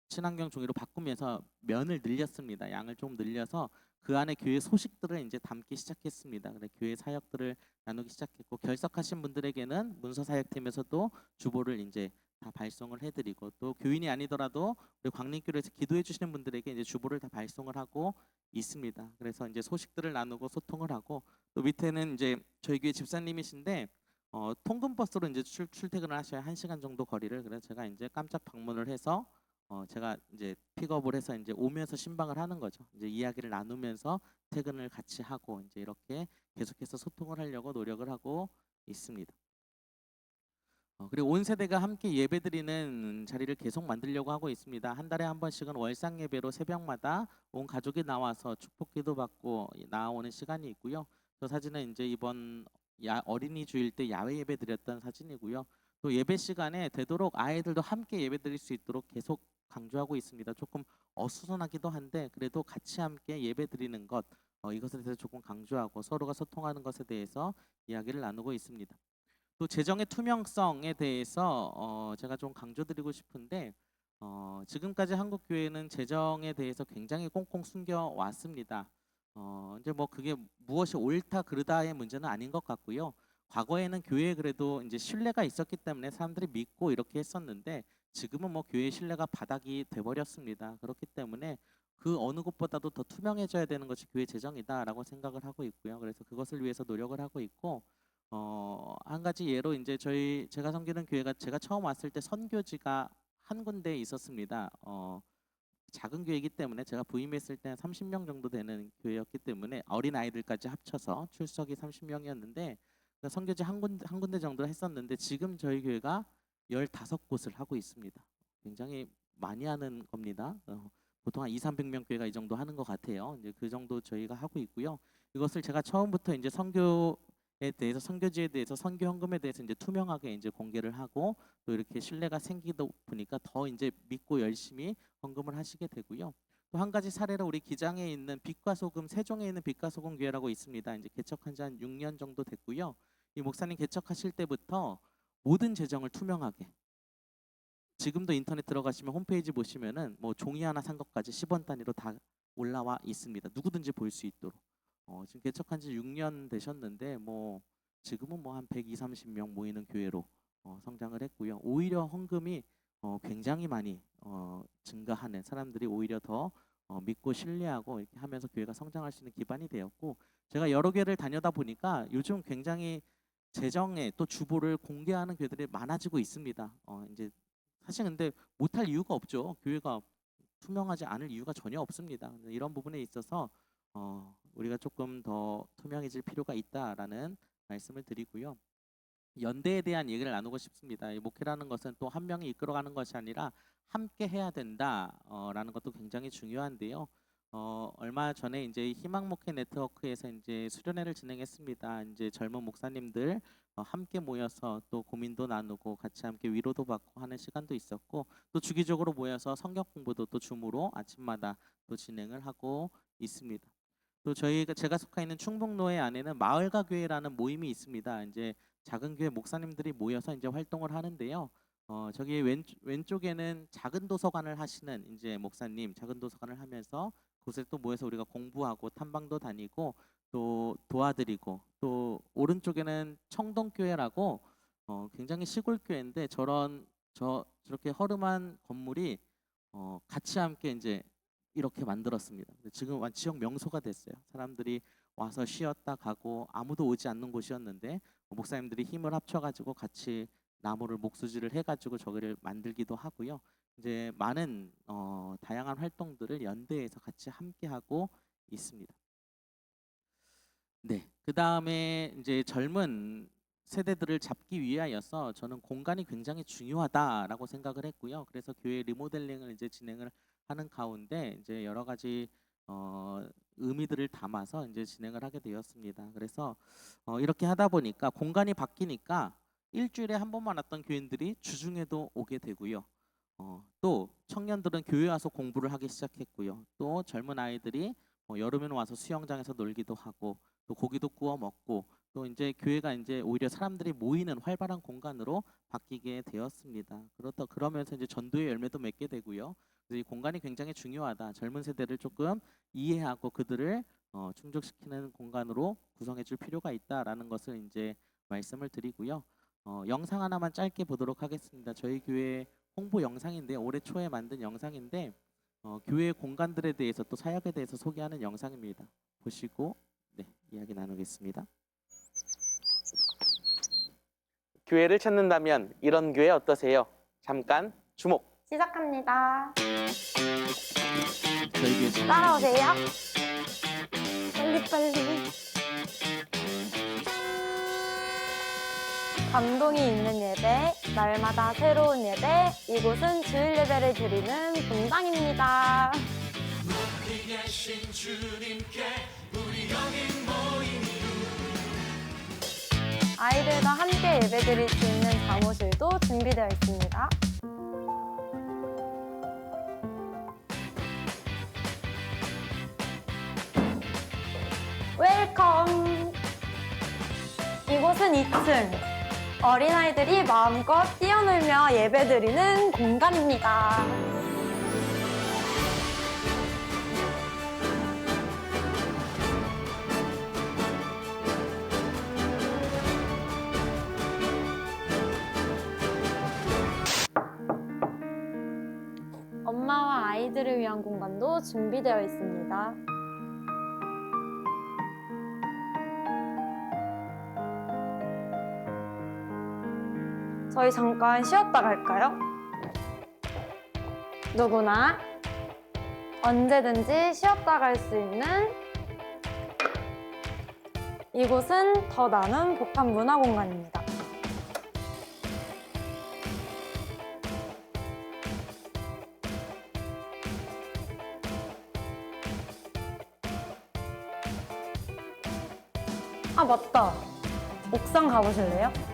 친환경 종이로 바꾸면서 면을 늘렸습니다. 양을 좀 늘려서 그 안에 교회 소식들을 이제 담기 시작했습니다. 그래 교회 사역들을 나누기 시작했고 결석하신 분들에게는 문서 사역팀에서도 주보를 이제 다 발송을 해드리고 또 교인이 아니더라도 우리 광림교회에서 기도해 주시는 분들에게 이제 주보를 다 발송을 하고 있습니다. 그래서 이제 소식들을 나누고 소통을 하고 또 밑에는 이제 저희 교회 집사님이신데 통근 버스로 이제 출퇴근을 하셔야 1시간 정도 거리를 그래서 제가 이제 깜짝 방문을 해서 제가 이제 픽업을 해서 이제 오면서 신방을 하는 거죠. 이제 이야기를 나누면서 퇴근을 같이 하고 이제 이렇게 계속해서 소통을 하려고 노력을 하고 있습니다. 그리고 온 세대가 함께 예배드리는 자리를 계속 만들려고 하고 있습니다. 한 달에 한 번씩은 월상 예배로 새벽마다 온 가족이 나와서 축복기도 받고 나오는 시간이 있고요. 저 사진은 이제 이번 어린이 주일 때 야외 예배 드렸던 사진이고요. 또 예배 시간에 되도록 아이들도 함께 예배 드릴 수 있도록 계속 강조하고 있습니다. 조금 어수선하기도 한데 그래도 같이 함께 예배 드리는 것 이것에 대해서 조금 강조하고 서로가 소통하는 것에 대해서 이야기를 나누고 있습니다. 또 재정의 투명성에 대해서 제가 좀 강조드리고 싶은데 지금까지 한국 교회는 재정에 대해서 굉장히 꽁꽁 숨겨 왔습니다. 이제 뭐 그게 무엇이 옳다 그르다의 문제는 아닌 것 같고요. 과거에는 교회에 그래도 이제 신뢰가 있었기 때문에 사람들이 믿고 이렇게 했었는데 지금은 뭐 교회 신뢰가 바닥이 돼버렸습니다. 그렇기 때문에 그 어느 곳보다도 더 투명해져야 되는 것이 교회 재정이다라고 생각을 하고 있고요. 그래서 그것을 위해서 노력을 하고 있고 한 가지 예로 이제 제가 섬기는 교회가 제가 처음 왔을 때 선교지가 한 군데 있었습니다. 작은 교회이기 때문에 제가 부임했을 때 30명 정도 되는 교회였기 때문에 어린 아이들까지 합쳐서 출석이 30명이었는데 선교지 한 군데 정도 했었는데 지금 저희 교회가 15곳을 하고 있습니다. 굉장히 많이 하는 겁니다. 보통 한 200~300명 교회가 이 정도 하는 것 같아요. 이제 그 정도 저희가 하고 있고요. 이것을 제가 처음부터 이제 선교에 대해서 선교지에 대해서 선교 헌금에 대해서 이제 투명하게 이제 공개를 하고 또 이렇게 신뢰가 생기다 보니까 더 이제 믿고 열심히 헌금을 하시게 되고요. 또 한 가지 사례로 우리 기장에 있는 빛과 소금 세종에 있는 빛과 소금 교회라고 있습니다. 이제 개척한 지 한 6년 정도 됐고요. 이 목사님 개척하실 때부터 모든 재정을 투명하게 지금도 인터넷 들어가시면 홈페이지 보시면은 뭐 종이 하나 산 것까지 10원 단위로 다 올라와 있습니다. 누구든지 볼 수 있도록. 지금 개척한 지 6년 되셨는데 뭐 지금은 뭐 한 120~130명 모이는 교회로 성장을 했고요. 오히려 헌금이 굉장히 많이 증가하는 사람들이 오히려 더 믿고 신뢰하고 이렇게 하면서 교회가 성장할 수 있는 기반이 되었고 제가 여러 교회를 다녀다 보니까 요즘 굉장히 재정에 또 주보를 공개하는 교회들이 많아지고 있습니다. 이제 사실 근데 못할 이유가 없죠. 교회가 투명하지 않을 이유가 전혀 없습니다. 이런 부분에 있어서 우리가 조금 더 투명해질 필요가 있다라는 말씀을 드리고요. 연대에 대한 얘기를 나누고 싶습니다. 이 목회라는 것은 또 한 명이 이끌어가는 것이 아니라 함께 해야 된다라는 것도 굉장히 중요한데요. 얼마 전에 이제 희망 목회 네트워크에서 이제 수련회를 진행했습니다. 이제 젊은 목사님들 함께 모여서 또 고민도 나누고 같이 함께 위로도 받고 하는 시간도 있었고 또 주기적으로 모여서 성경 공부도 또 줌으로 아침마다 또 진행을 하고 있습니다. 또 제가 속해 있는 충북로회 안에는 마을가 교회라는 모임이 있습니다. 이제 작은 교회 목사님들이 모여서 이제 활동을 하는데요. 저기 왼쪽에는 작은 도서관을 하시는 이제 목사님 작은 도서관을 하면서 곳에 또 모여서 우리가 공부하고 탐방도 다니고 또 도와드리고 또 오른쪽에는 청동교회라고 굉장히 시골 교회인데 저렇게 허름한 건물이 같이 함께 이제 이렇게 만들었습니다. 지금 지역 명소가 됐어요. 사람들이 와서 쉬었다 가고 아무도 오지 않는 곳이었는데 목사님들이 힘을 합쳐가지고 같이 나무를 목수질을 해가지고 저기를 만들기도 하고요. 이제 많은 다양한 활동들을 연대에서 같이 함께 하고 있습니다. 네, 그 다음에 이제 젊은 세대들을 잡기 위하여서 저는 공간이 굉장히 중요하다라고 생각을 했고요. 그래서 교회 리모델링을 이제 진행을 하는 가운데 이제 여러 가지 의미들을 담아서 이제 진행을 하게 되었습니다. 그래서 이렇게 하다 보니까 공간이 바뀌니까 일주일에 한 번만 왔던 교인들이 주중에도 오게 되고요. 또 청년들은 교회 와서 공부를 하기 시작했고요. 또 젊은 아이들이 여름에는 와서 수영장에서 놀기도 하고 또 고기도 구워 먹고 또 이제 교회가 이제 오히려 사람들이 모이는 활발한 공간으로 바뀌게 되었습니다. 그러면서 이제 전도의 열매도 맺게 되고요. 그래서 이 공간이 굉장히 중요하다. 젊은 세대를 조금 이해하고 그들을 충족시키는 공간으로 구성해줄 필요가 있다라는 것을 이제 말씀을 드리고요. 영상 하나만 짧게 보도록 하겠습니다. 저희 교회 홍보 영상인데 올해 초에 만든 영상인데 교회 공간들에 대해서 또 사역에 대해서 소개하는 영상입니다. 보시고 네, 이야기 나누겠습니다. 교회를 찾는다면 이런 교회 어떠세요? 잠깐 주목. 시작합니다. 저희 교회 지금 따라오세요. 빨리. 감동이 있는 예배, 날마다 새로운 예배, 이곳은 주일 예배를 드리는 분당입니다. 아이들과 함께 예배 드릴 수 있는 사무실도 준비되어 있습니다. 웰컴! 이곳은 2층. 어린아이들이 마음껏 뛰어놀며 예배드리는 공간입니다. 엄마와 아이들을 위한 공간도 준비되어 있습니다. 저희 잠깐 쉬었다 갈까요? 누구나 언제든지 쉬었다 갈 수 있는 이곳은 더 나눔 복합문화공간입니다. 아, 맞다. 옥상 가보실래요?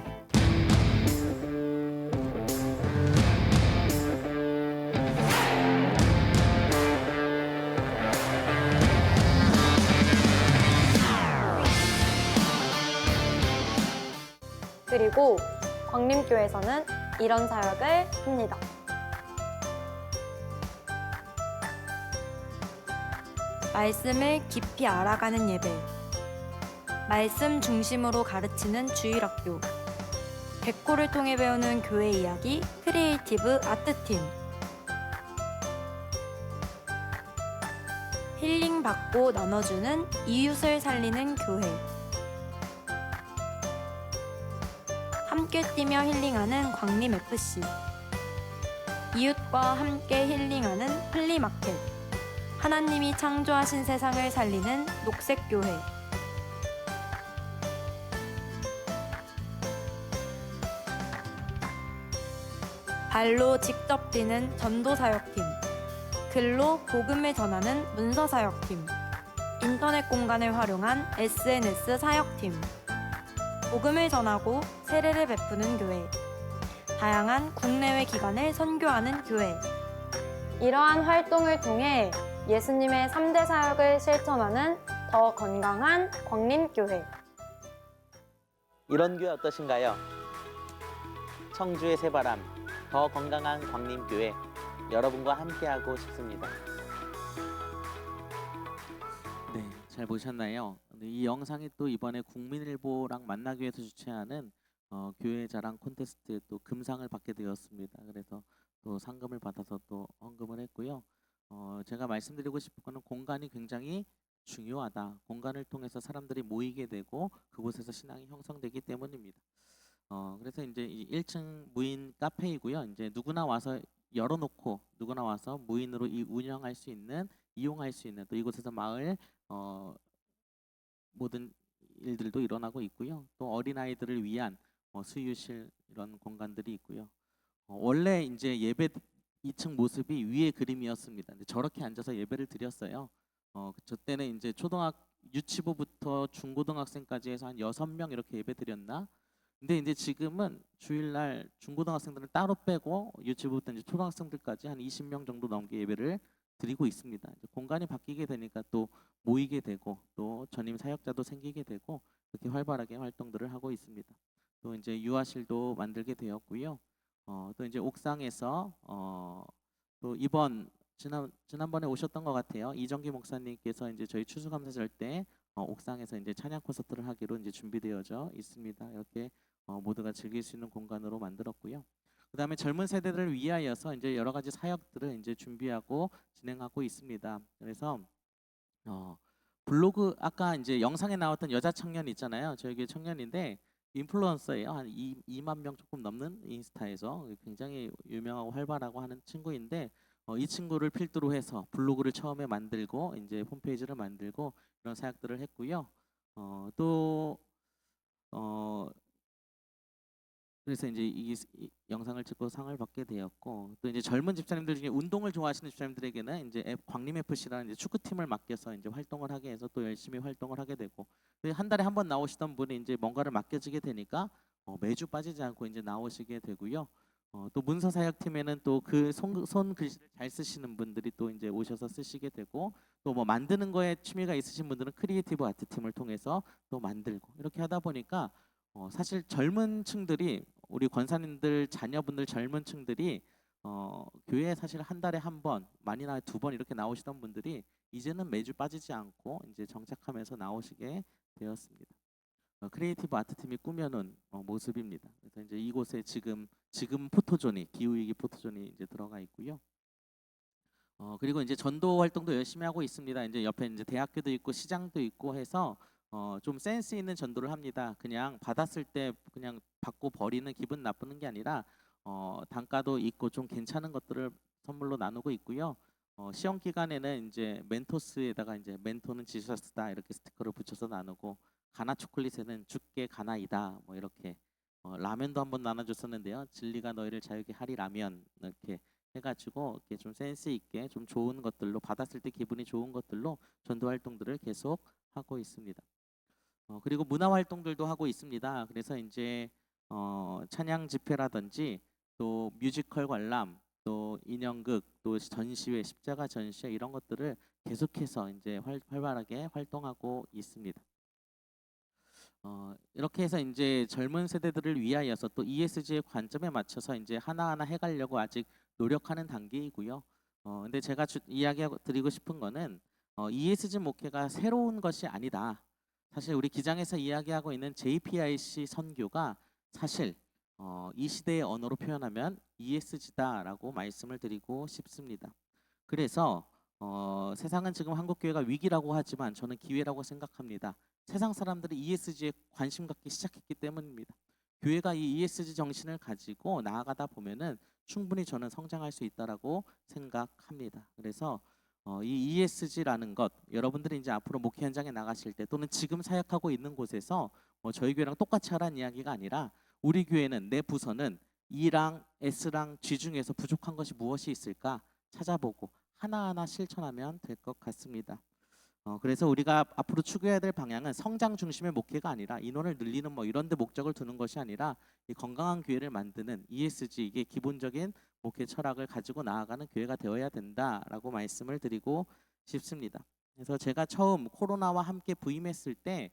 그리고 광림교에서는 이런 사역을 합니다. 말씀을 깊이 알아가는 예배, 말씀 중심으로 가르치는 주일학교, 백호를 통해 배우는 교회 이야기 크리에이티브 아트팀, 힐링 받고 나눠주는 이웃을 살리는 교회, 함께 뛰며 힐링하는 광림FC, 이웃과 함께 힐링하는 플리마켓, 하나님이 창조하신 세상을 살리는 녹색교회, 발로 직접 뛰는 전도사역팀, 글로 복음을 전하는 문서사역팀, 인터넷 공간을 활용한 SNS 사역팀, 복음을 전하고 세례를 베푸는 교회, 다양한 국내외 기관을 선교하는 교회. 이러한 활동을 통해 예수님의 3대 사역을 실천하는 더 건강한 광림교회. 이런 교회 어떠신가요? 청주의 새바람, 더 건강한 광림교회, 여러분과 함께하고 싶습니다. 네, 잘 보셨나요? 이 영상이 또 이번에 국민일보랑 만나기 위해서 주최하는 교회 자랑 콘테스트에 또 금상을 받게 되었습니다. 그래서 또 상금을 받아서 또 헌금을 했고요. 제가 말씀드리고 싶은 거는 공간이 굉장히 중요하다. 공간을 통해서 사람들이 모이게 되고 그곳에서 신앙이 형성되기 때문입니다. 그래서 이제 이 1층 무인 카페이고요. 이제 누구나 와서 열어놓고 누구나 와서 무인으로 운영할 수 있는, 이용할 수 있는, 또 이곳에서 마을 모든 일들도 일어나고 있고요. 또 어린아이들을 위한 수유실 이런 공간들이 있고요. 원래 이제 예배 2층 모습이 위의 그림이었습니다. 근데 저렇게 앉아서 예배를 드렸어요. 저 때는 이제 유치부부터 중고등학생까지 해서 한 6명 이렇게 예배 드렸나? 근데 이제 지금은 주일날 중고등학생들은 따로 빼고 유치부부터 이제 초등학생들까지 한 20명 정도 넘게 예배를 드리고 있습니다. 이제 공간이 바뀌게 되니까 또 모이게 되고 또 전임 사역자도 생기게 되고 그렇게 활발하게 활동들을 하고 있습니다. 또 이제 유아실도 만들게 되었고요. 또 이제 옥상에서 또 지난번에 오셨던 것 같아요. 이정기 목사님께서 이제 저희 추수감사절 때 옥상에서 이제 찬양 콘서트를 하기로 이제 준비되어져 있습니다. 이렇게 모두가 즐길 수 있는 공간으로 만들었고요. 그다음에 젊은 세대들을 위하여서 이제 여러 가지 사역들을 이제 준비하고 진행하고 있습니다. 그래서 블로그 아까 이제 영상에 나왔던 여자 청년 있잖아요. 저희 청년인데 인플루언서예요. 한 2만 명 조금 넘는 인스타에서 굉장히 유명하고 활발하고 하는 친구인데 이 친구를 필두로 해서 블로그를 처음에 만들고 이제 홈페이지를 만들고 이런 사역들을 했고요. 그래서 이제 이 영상을 찍고 상을 받게 되었고 또 이제 젊은 집사님들 중에 운동을 좋아하시는 집사님들에게는 이제 광림FC라는 이제 축구팀을 맡겨서 이제 활동을 하게 해서 또 열심히 활동을 하게 되고 한 달에 한 번 나오시던 분이 이제 뭔가를 맡겨지게 되니까 매주 빠지지 않고 이제 나오시게 되고요. 또 문서 사역팀에는 또 그 손 글씨를 잘 쓰시는 분들이 또 이제 오셔서 쓰시게 되고 또 뭐 만드는 거에 취미가 있으신 분들은 크리에이티브 아트 팀을 통해서 또 만들고 이렇게 하다 보니까 사실 젊은 층들이 우리 권사님들 자녀분들 젊은 층들이 교회에 사실 한 달에 한 번, 많이나 두 번 이렇게 나오시던 분들이 이제는 매주 빠지지 않고 이제 정착하면서 나오시게 되었습니다. 크리에이티브 아트팀이 꾸며놓은 모습입니다. 그래서 이제 이곳에 지금 포토존이 기후위기 포토존이 이제 들어가 있고요. 그리고 이제 전도 활동도 열심히 하고 있습니다. 이제 옆에 이제 대학교도 있고 시장도 있고 해서 좀 센스 있는 전도를 합니다. 그냥 받았을 때 그냥 받고 버리는 기분 나쁘는 게 아니라 단가도 있고 좀 괜찮은 것들을 선물로 나누고 있고요. 시험 기간에는 이제 멘토스에다가 이제 멘토는 지저스다 이렇게 스티커를 붙여서 나누고 가나 초콜릿에는 주께 가나이다 뭐 이렇게 라면도 한번 나눠줬었는데요. 진리가 너희를 자유케 하리 라면 이렇게 해가지고 이렇게 좀 센스 있게 좀 좋은 것들로 받았을 때 기분이 좋은 것들로 전도 활동들을 계속 하고 있습니다. 그리고 문화 활동들도 하고 있습니다. 그래서 이제 찬양 집회라든지 또 뮤지컬 관람, 또 인형극, 또 전시회, 십자가 전시회 이런 것들을 계속해서 이제 활발하게 활동하고 있습니다. 이렇게 해서 이제 젊은 세대들을 위하여서 또 ESG의 관점에 맞춰서 이제 하나하나 해가려고 아직 노력하는 단계이고요. 근데 제가 이야기하고 드리고 싶은 거는 ESG 목회가 새로운 것이 아니다. 사실 우리 기장에서 이야기하고 있는 JPIC 선교가 사실 이 시대의 언어로 표현하면 ESG다라고 말씀을 드리고 싶습니다. 그래서 세상은 지금 한국교회가 위기라고 하지만 저는 기회라고 생각합니다. 세상 사람들이 ESG에 관심 갖기 시작했기 때문입니다. 교회가 이 ESG 정신을 가지고 나아가다 보면은 충분히 저는 성장할 수 있다라고 생각합니다. 그래서 이 ESG라는 것 여러분들이 이제 앞으로 목회 현장에 나가실 때 또는 지금 사역하고 있는 곳에서 저희 교회랑 똑같이 하라는 이야기가 아니라 우리 교회는 내 부서는 E랑 S랑 G 중에서 부족한 것이 무엇이 있을까 찾아보고 하나하나 실천하면 될 것 같습니다. 그래서 우리가 앞으로 추구해야 될 방향은 성장 중심의 목회가 아니라 인원을 늘리는 뭐 이런 데 목적을 두는 것이 아니라 이 건강한 교회를 만드는 ESG 이게 기본적인 목회 철학을 가지고 나아가는 교회가 되어야 된다라고 말씀을 드리고 싶습니다. 그래서 제가 처음 코로나와 함께 부임했을 때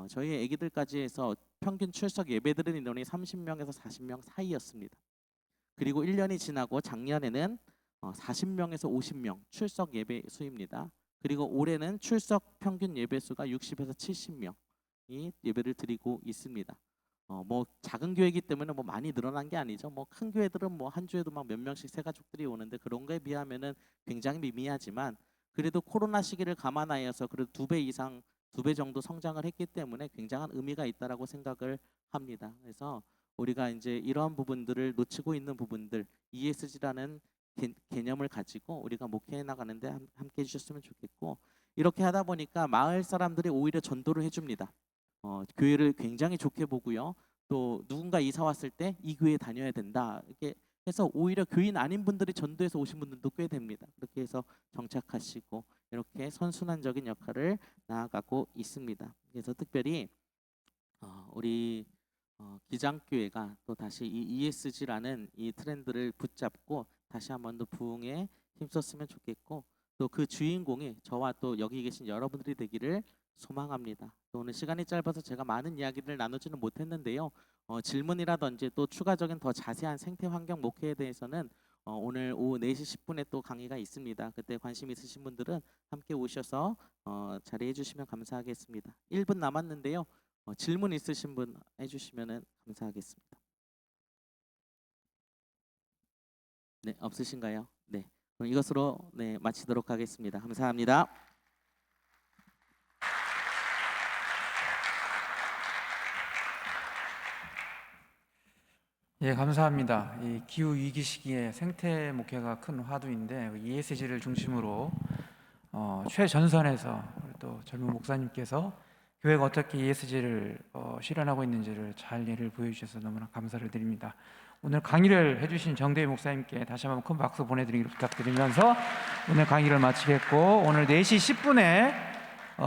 저희 아기들까지 해서 평균 출석 예배드린 인원이 30명에서 40명 사이였습니다. 그리고 1년이 지나고 작년에는 40명에서 50명 출석 예배 수입니다. 그리고 올해는 출석 평균 예배 수가 60에서 70명이 예배를 드리고 있습니다. 뭐 작은 교회이기 때문에 뭐 많이 늘어난 게 아니죠. 뭐 큰 교회들은 뭐 한 주에도 막 몇 명씩 새 가족들이 오는데 그런 거에 비하면은 굉장히 미미하지만 그래도 코로나 시기를 감안하여서 그래도 2배 이상 2배 정도 성장을 했기 때문에 굉장한 의미가 있다라고 생각을 합니다. 그래서 우리가 이제 이러한 부분들을 놓치고 있는 부분들 ESG라는 개념을 가지고 우리가 목회해 나가는데 함께 해주셨으면 좋겠고 이렇게 하다 보니까 마을 사람들이 오히려 전도를 해줍니다. 교회를 굉장히 좋게 보고요. 또 누군가 이사 왔을 때 이 교회에 다녀야 된다. 이렇게 해서 오히려 교인 아닌 분들이 전도해서 오신 분들도 꽤 됩니다. 그렇게 해서 정착하시고 이렇게 선순환적인 역할을 나아가고 있습니다. 그래서 특별히 우리 기장교회가 또 다시 이 ESG라는 이 트렌드를 붙잡고 다시 한 번 더 부흥에 힘썼으면 좋겠고 또 그 주인공이 저와 또 여기 계신 여러분들이 되기를 소망합니다. 또 오늘 시간이 짧아서 제가 많은 이야기를 나누지는 못했는데요. 질문이라든지 또 추가적인 더 자세한 생태 환경 목회에 대해서는 오늘 오후 4시 10분에 또 강의가 있습니다. 그때 관심 있으신 분들은 함께 오셔서 자리해 주시면 감사하겠습니다. 1분 남았는데요. 질문 있으신 분 해주시면 감사하겠습니다. 네, 없으신가요? 네, 그럼 이것으로 마치도록 하겠습니다. 감사합니다. 예, 감사합니다. 이 기후 위기 시기에 생태 목회가 큰 화두인데 ESG를 중심으로 최전선에서 또 젊은 목사님께서 교회가 어떻게 ESG를 실현하고 있는지를 잘 예를 보여주셔서 너무나 감사를 드립니다. 오늘 강의를 해주신 정대희 목사님께 다시 한번 큰 박수 보내드리기를 부탁드리면서 오늘 강의를 마치겠고 오늘 4시 10분에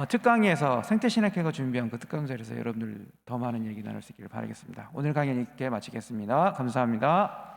특강에서 생태신학회가 준비한 그 특강 자리에서 여러분들 더 많은 얘기 나눌 수 있기를 바라겠습니다. 오늘 강의는 이렇게 마치겠습니다. 감사합니다.